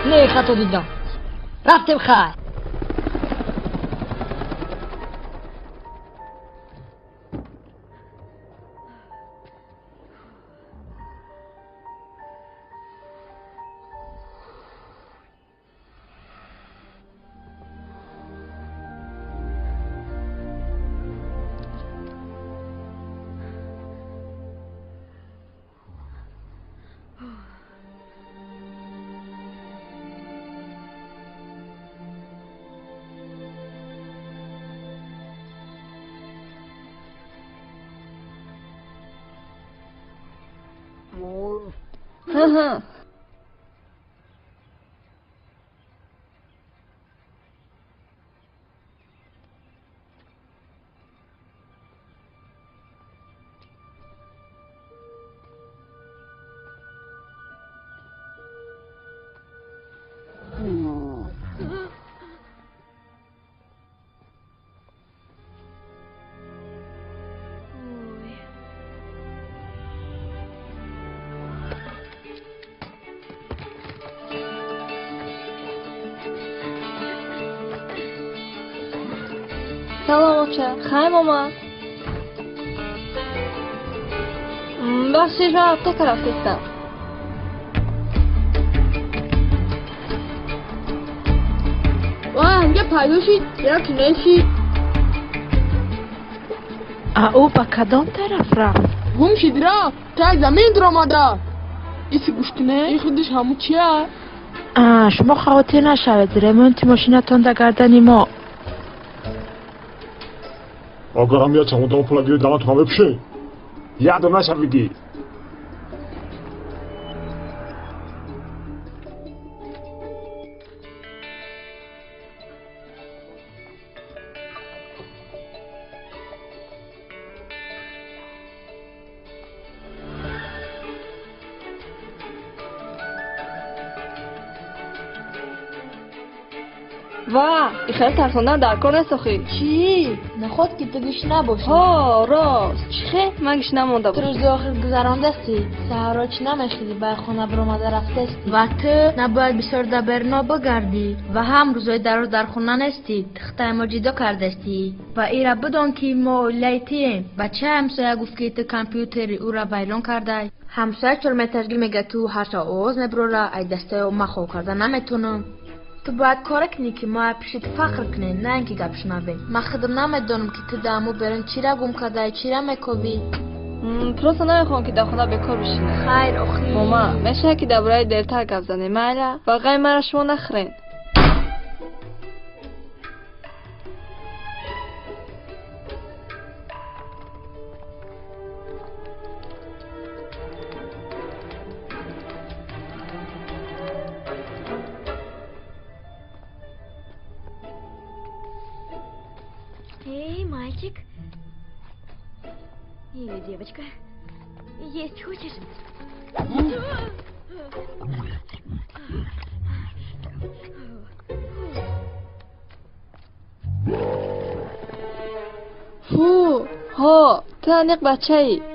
نه خطو دیدم رفتم خواهی سلام بچه خیلی ماما بخشید را تا طرف دستم اینجا پیدا شید یا که نشید او با کدام طرف رفت؟ گم شد رفت تا زمین در آمده ایسی گوش کنه این خودش همون چیه؟ شما خواهی نشوید ریمونتی ماشینتان در گردنی ما آگاه هم یا چمون پولا گیری دامت همه بشه یادو نشویدی این خیلی ترساندن در کار نیست آخی چی؟ نخواد که تو گوش نباشی ها راست چی خیلی من گوش نمونده بود تو روز آخر گذرانده استی سهرا چی نمیشیدی بر خونه برآمده رفته استی و تو نباید بسیار در برنا بگردی و هم روزای در خونه نستی تخته ما جدا کرده استی و ایرا بدان که ما لیتیم بچه همسایه گفت که تو کامپیوتری او را ویران کرده همسایه چرا تشکیل میگه تو هر سا آواز نبروره ای دسته ما خوب کرده نمیتونم تو باید کار کنی که ما پیشت فخر کنی نه اینکه گپش نبین من خودم نمیدونم که تو دامو برن چی را گم کرده چی را میکوبی پروسا نمیخوام که در خونه بکار بشینه خیر آخی ماما میشه که درباره دیرتر گپ زنیم میله واقعا مرا شما نخرین Эй, мальчик. Или девочка. Есть хочешь? فو ها تو انیق بچه ای